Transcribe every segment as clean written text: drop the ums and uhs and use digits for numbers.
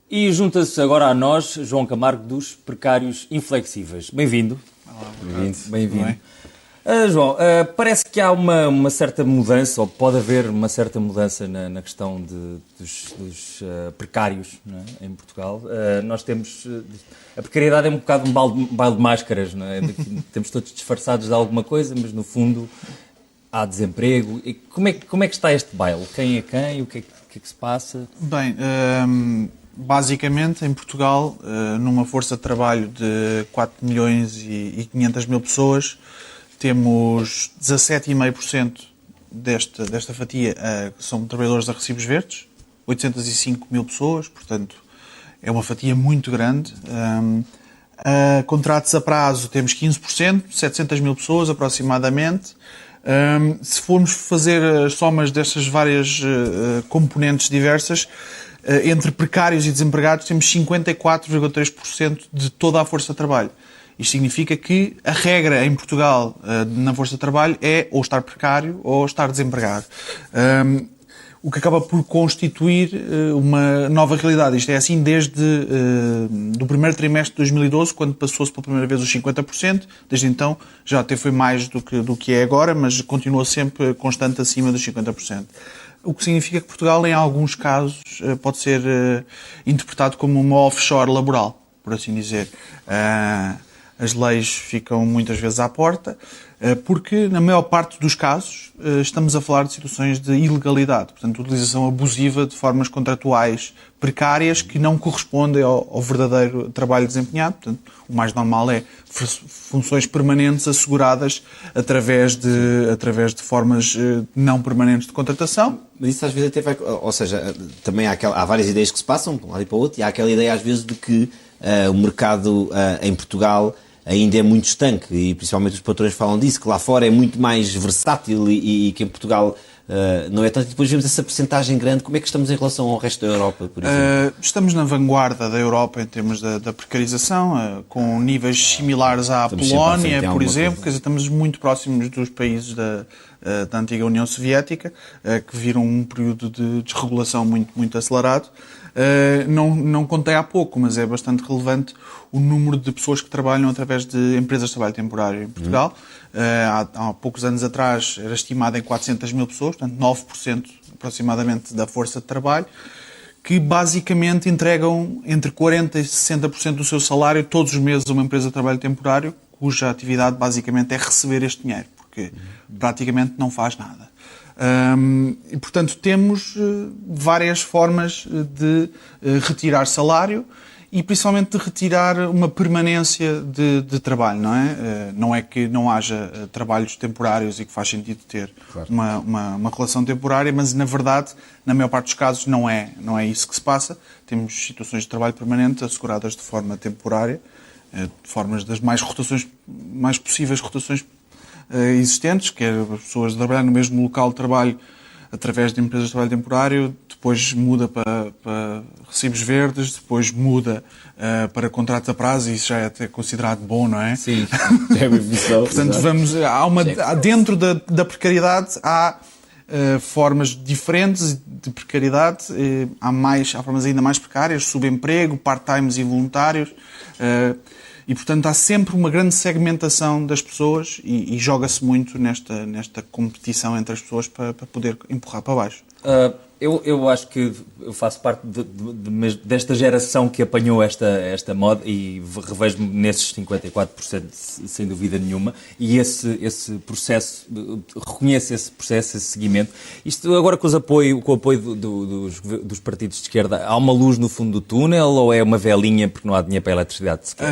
E junta-se agora a nós, João Camargo, dos Precários Inflexíveis. Bem-vindo. Olá, Bem-vindo. João, parece que há uma certa mudança, ou pode haver uma certa mudança na questão dos precários, não é? Em Portugal. Nós temos... a precariedade é um bocado um baile de máscaras, não é? Temos todos disfarçados de alguma coisa, mas no fundo há desemprego. E como é que está este baile? Quem é quem? O que é que se passa? Bem, basicamente em Portugal, numa força de trabalho de 4 milhões e 500 mil pessoas, temos 17,5% desta fatia que são trabalhadores a recibos verdes, 805 mil pessoas, portanto é uma fatia muito grande. Contratos a prazo temos 15%, 700 mil pessoas aproximadamente. Se formos fazer as somas destas várias componentes diversas, entre precários e desempregados temos 54,3% de toda a força de trabalho. Isto significa que a regra em Portugal na força de trabalho é ou estar precário ou estar desempregado. O que acaba por constituir uma nova realidade. Isto é assim desde do primeiro trimestre de 2012, quando passou-se pela primeira vez os 50%. Desde então já até foi mais do que é agora, mas continua sempre constante acima dos 50%. O que significa que Portugal, em alguns casos, pode ser interpretado como uma offshore laboral, por assim dizer. As leis ficam muitas vezes à porta, porque, na maior parte dos casos, estamos a falar de situações de ilegalidade, portanto, utilização abusiva de formas contratuais precárias que não correspondem ao verdadeiro trabalho desempenhado. Portanto, o mais normal é funções permanentes asseguradas através de formas não permanentes de contratação. Mas isso às vezes até vai... Ou seja, também há várias ideias que se passam de um lado e para o outro, e há aquela ideia às vezes de que o mercado em Portugal ainda é muito estanque, e principalmente os patrões falam disso, que lá fora é muito mais versátil e que em Portugal não é tanto. E depois vemos essa percentagem grande. Como é que estamos em relação ao resto da Europa, por exemplo? Estamos na vanguarda da Europa em termos da precarização, com níveis similares à Polónia, por exemplo. Quer dizer, estamos muito próximos dos países da antiga União Soviética, que viram um período de desregulação muito acelerado. Não contei há pouco, mas é bastante relevante o número de pessoas que trabalham através de empresas de trabalho temporário em Portugal. Há poucos anos atrás era estimado em 400 mil pessoas, portanto 9% aproximadamente da força de trabalho, que basicamente entregam entre 40% e 60% do seu salário todos os meses a uma empresa de trabalho temporário, cuja atividade basicamente é receber este dinheiro, porque praticamente não faz nada. E, portanto, temos várias formas de retirar salário e, principalmente, de retirar uma permanência de trabalho, não é? Não é que não haja trabalhos temporários e que faz sentido ter uma relação temporária, mas, na verdade, na maior parte dos casos, não é isso que se passa. Temos situações de trabalho permanente asseguradas de forma temporária, de formas das mais possíveis rotações existentes, que é as pessoas trabalhar no mesmo local de trabalho através de empresas de trabalho temporário, depois muda para recibos verdes, depois muda para contratos a prazo, e isso já é até considerado bom, não é? Sim, é uma visão. Portanto, dentro da precariedade há formas diferentes de precariedade, há formas ainda mais precárias, subemprego, part-times e voluntários. E, portanto, há sempre uma grande segmentação das pessoas e joga-se muito nesta competição entre as pessoas para poder empurrar para baixo. Eu acho que eu faço parte desta geração que apanhou esta moda e revejo-me nesses 54%, sem dúvida nenhuma, e esse processo, reconheço esse processo, esse seguimento. Isto agora com o apoio dos partidos de esquerda, há uma luz no fundo do túnel ou é uma velinha porque não há dinheiro para a eletricidade sequer?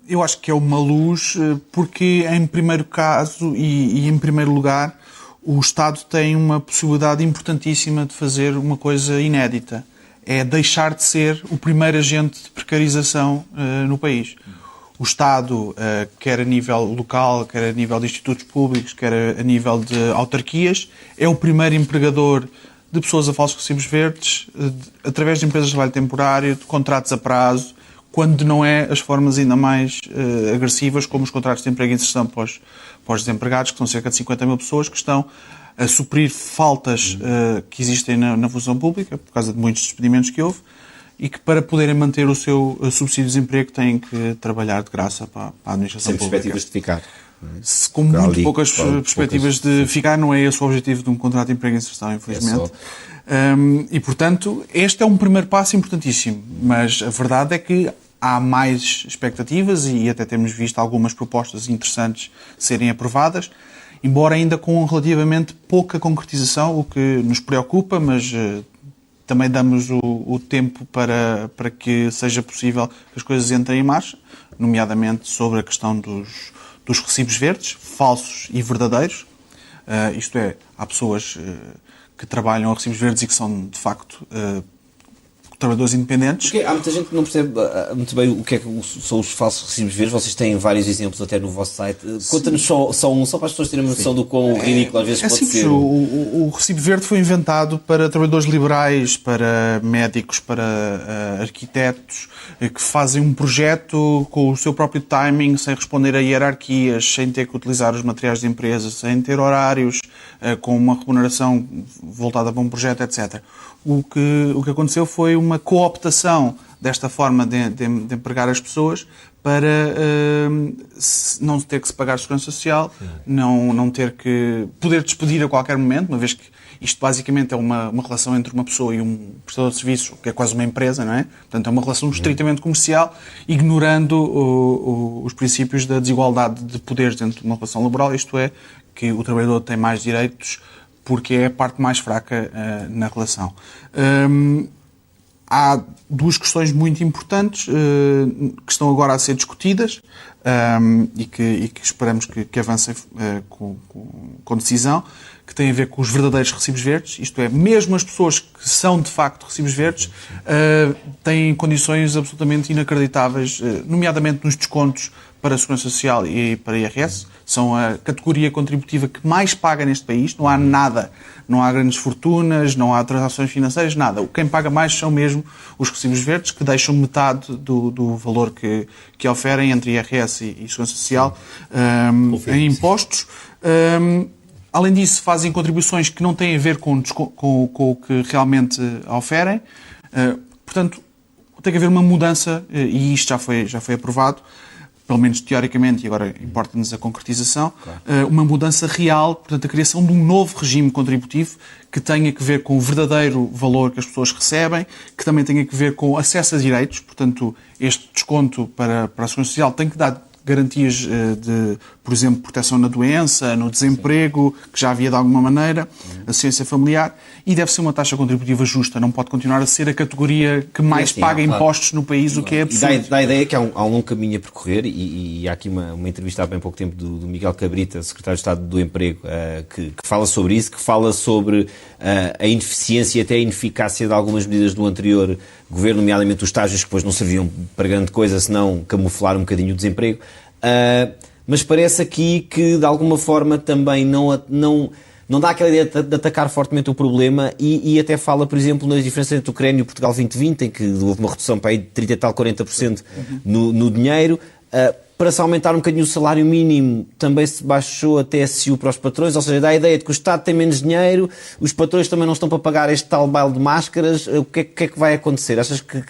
Eu acho que é uma luz porque, em primeiro caso e em primeiro lugar, o Estado tem uma possibilidade importantíssima de fazer uma coisa inédita. É deixar de ser o primeiro agente de precarização no país. O Estado, quer a nível local, quer a nível de institutos públicos, quer a nível de autarquias, é o primeiro empregador de pessoas a falsos recibos verdes, através de empresas de trabalho temporário, de contratos a prazo, quando não é as formas ainda mais agressivas, como os contratos de emprego e inserção para os desempregados, que são cerca de 50 mil pessoas, que estão a suprir faltas que existem na função pública, por causa de muitos despedimentos que houve, e que para poderem manter o seu subsídio de desemprego têm que trabalhar de graça para a administração pública. Sem perspectivas de ficar. Com muito poucas perspectivas de ficar, não é esse o objetivo de um contrato de emprego e inserção, infelizmente. E, portanto, este é um primeiro passo importantíssimo, mas a verdade é que há mais expectativas e até temos visto algumas propostas interessantes serem aprovadas, embora ainda com relativamente pouca concretização, o que nos preocupa, mas também damos o tempo para que seja possível que as coisas entrem em marcha, nomeadamente sobre a questão dos recibos verdes, falsos e verdadeiros. Isto é, há pessoas que trabalham a recibos verdes e que são, de facto, trabalhadores independentes. Porque há muita gente que não percebe muito bem o que é que são os falsos recibos verdes. Vocês têm vários exemplos até no vosso site. Conta-nos só um, só para as pessoas terem uma noção do quão ridículo às vezes pode simples. ser. O recibo verde foi inventado para trabalhadores liberais, para médicos, para arquitetos, que fazem um projeto com o seu próprio timing, sem responder a hierarquias, sem ter que utilizar os materiais de empresa, sem ter horários, com uma remuneração voltada para um projeto, etc. O que aconteceu foi uma cooptação desta forma de empregar as pessoas para não ter que se pagar segurança social, não ter que poder despedir a qualquer momento, uma vez que isto basicamente é uma relação entre uma pessoa e um prestador de serviços, que é quase uma empresa, não é? Portanto, é uma relação estritamente comercial, ignorando os princípios da desigualdade de poderes dentro de uma relação laboral, isto é, que o trabalhador tem mais direitos porque é a parte mais fraca na relação. Há duas questões muito importantes que estão agora a ser discutidas e que esperamos que avancem com decisão, que têm a ver com os verdadeiros recibos verdes, isto é, mesmo as pessoas que são de facto recibos verdes têm condições absolutamente inacreditáveis, nomeadamente nos descontos para a Segurança Social e para a IRS. São a categoria contributiva que mais paga neste país. Não há nada. Não há grandes fortunas, não há transações financeiras, nada. Quem paga mais são mesmo os recibos verdes, que deixam metade do valor que oferem entre IRS e Segurança Social em impostos. Além disso, fazem contribuições que não têm a ver com o que realmente oferem. Portanto, tem que haver uma mudança, e isto já foi aprovado, pelo menos teoricamente, e agora importa-nos a concretização, uma mudança real, portanto, a criação de um novo regime contributivo que tenha que ver com o verdadeiro valor que as pessoas recebem, que também tenha que ver com acesso a direitos, portanto, este desconto para a Segurança Social tem que dar garantias de, por exemplo, proteção na doença, no desemprego, que já havia de alguma maneira, assistência familiar, e deve ser uma taxa contributiva justa, não pode continuar a ser a categoria que mais paga impostos no país, o que é absurdo. Dá a ideia que há um longo caminho a percorrer, e há aqui uma entrevista há bem pouco tempo do Miguel Cabrita, secretário de Estado do Emprego, que fala sobre isso, que fala sobre a ineficiência e até a ineficácia de algumas medidas do anterior governo, nomeadamente os estágios que depois não serviam para grande coisa, senão camuflar um bocadinho o desemprego. Mas parece aqui que, de alguma forma, também não dá aquela ideia de atacar fortemente o problema e até fala, por exemplo, nas diferenças entre Ucrânia e Portugal 2020, em que houve uma redução para aí de 30 e tal, 40% no dinheiro. Para se aumentar um bocadinho o salário mínimo, também se baixou a TSU para os patrões, ou seja, dá a ideia de que o Estado tem menos dinheiro, os patrões também não estão para pagar este tal baile de máscaras. O que é que vai acontecer? Achas que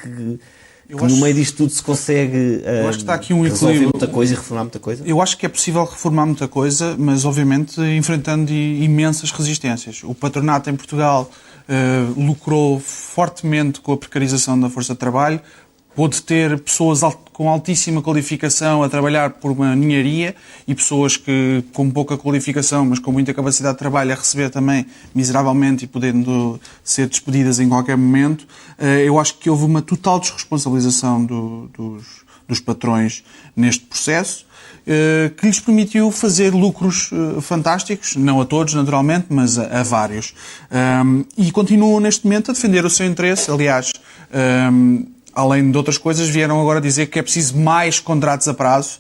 no meio disto tudo se consegue está aqui um resolver muita coisa e reformar muita coisa? Eu acho que é possível reformar muita coisa, mas obviamente enfrentando imensas resistências. O patronato em Portugal lucrou fortemente com a precarização da força de trabalho, pôde ter pessoas com altíssima qualificação a trabalhar por uma ninharia e pessoas que com pouca qualificação, mas com muita capacidade de trabalho, a receber também miseravelmente e podendo ser despedidas em qualquer momento. Eu acho que houve uma total desresponsabilização dos patrões neste processo, que lhes permitiu fazer lucros fantásticos, não a todos, naturalmente, mas a vários. E continuam neste momento a defender o seu interesse. Aliás, além de outras coisas, vieram agora dizer que é preciso mais contratos a prazo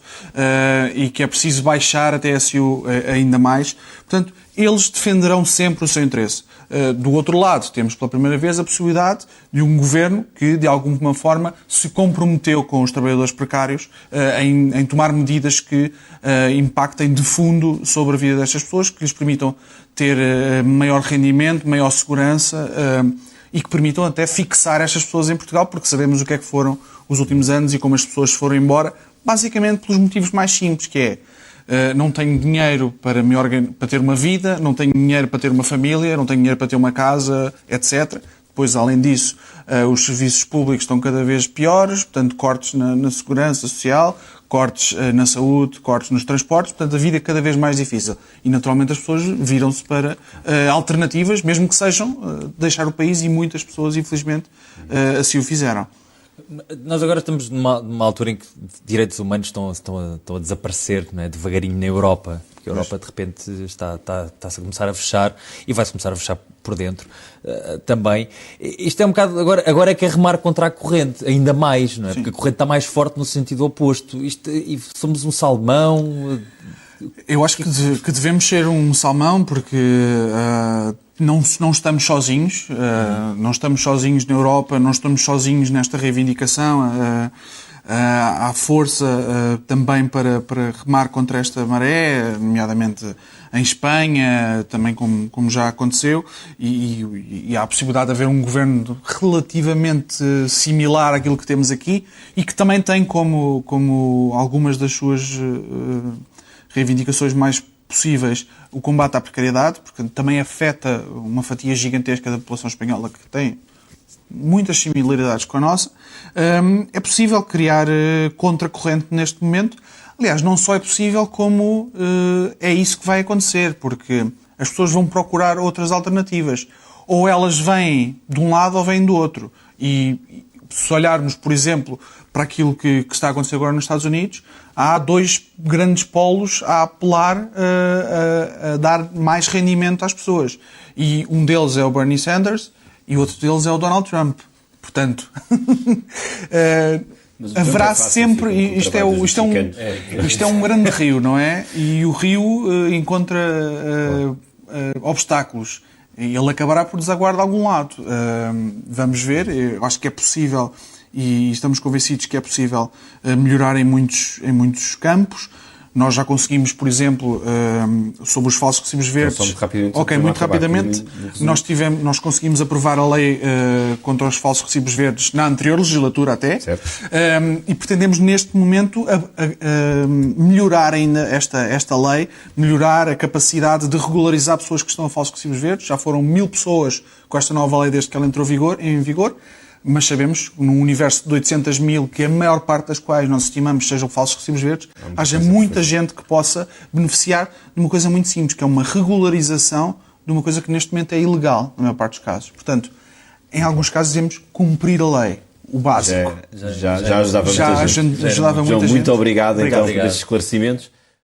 e que é preciso baixar a TSU ainda mais. Portanto, eles defenderão sempre o seu interesse. Do outro lado, temos pela primeira vez a possibilidade de um governo que, de alguma forma, se comprometeu com os trabalhadores precários em tomar medidas que impactem de fundo sobre a vida destas pessoas, que lhes permitam ter maior rendimento, maior segurança e que permitam até fixar estas pessoas em Portugal, porque sabemos o que é que foram os últimos anos e como as pessoas foram embora, basicamente pelos motivos mais simples, que é não tenho dinheiro para ter uma vida, não tenho dinheiro para ter uma família, não tenho dinheiro para ter uma casa, etc. Depois, além disso, os serviços públicos estão cada vez piores, portanto, cortes na segurança social, cortes na saúde, cortes nos transportes, portanto, a vida é cada vez mais difícil. E, naturalmente, as pessoas viram-se para alternativas, mesmo que sejam deixar o país, e muitas pessoas, infelizmente, assim o fizeram. Nós agora estamos numa altura em que direitos humanos estão a desaparecer, não é? Devagarinho na Europa, porque a Europa de repente está-se a começar a fechar e vai-se começar a fechar por dentro também. Isto é um bocado, agora é que é remar contra a corrente, ainda mais, não é? Sim. Porque a corrente está mais forte no sentido oposto. E somos um salmão. Eu acho que devemos ser um salmão porque não estamos sozinhos, não estamos sozinhos na Europa, não estamos sozinhos nesta reivindicação. Há força também para remar contra esta maré, nomeadamente em Espanha, também como já aconteceu, e há a possibilidade de haver um governo relativamente similar àquilo que temos aqui e que também tem como algumas das suas reivindicações mais possíveis o combate à precariedade, porque também afeta uma fatia gigantesca da população espanhola que tem muitas similaridades com a nossa. É possível criar contracorrente neste momento. Aliás, não só é possível, como é isso que vai acontecer, porque as pessoas vão procurar outras alternativas. Ou elas vêm de um lado ou vêm do outro. E se olharmos, por exemplo, para aquilo que está a acontecer agora nos Estados Unidos, há dois grandes polos a apelar a dar mais rendimento às pessoas. E um deles é o Bernie Sanders e o outro deles é o Donald Trump. Portanto, haverá sempre... Isto é um grande rio, não é? E o rio encontra obstáculos. E ele acabará por desaguar de algum lado. Vamos ver. Eu acho que é possível, e estamos convencidos que é possível melhorar em muitos campos. Nós já conseguimos, por exemplo, sobre os falsos recibos verdes... Muito rapidamente. Nós conseguimos aprovar a lei contra os falsos recibos verdes na anterior legislatura até. E pretendemos, neste momento, melhorar ainda esta lei, melhorar a capacidade de regularizar pessoas que estão a falsos recibos verdes. Já foram 1000 pessoas com esta nova lei desde que ela entrou em vigor. Mas sabemos, num universo de 800 mil, que a maior parte das quais nós estimamos sejam falsos recibos verdes, haja muita gente que possa beneficiar de uma coisa muito simples, que é uma regularização de uma coisa que neste momento é ilegal, na maior parte dos casos. Portanto, em alguns casos dizemos cumprir a lei, o básico. Já ajudava muita gente. João, muito obrigado então por estes esclarecimentos.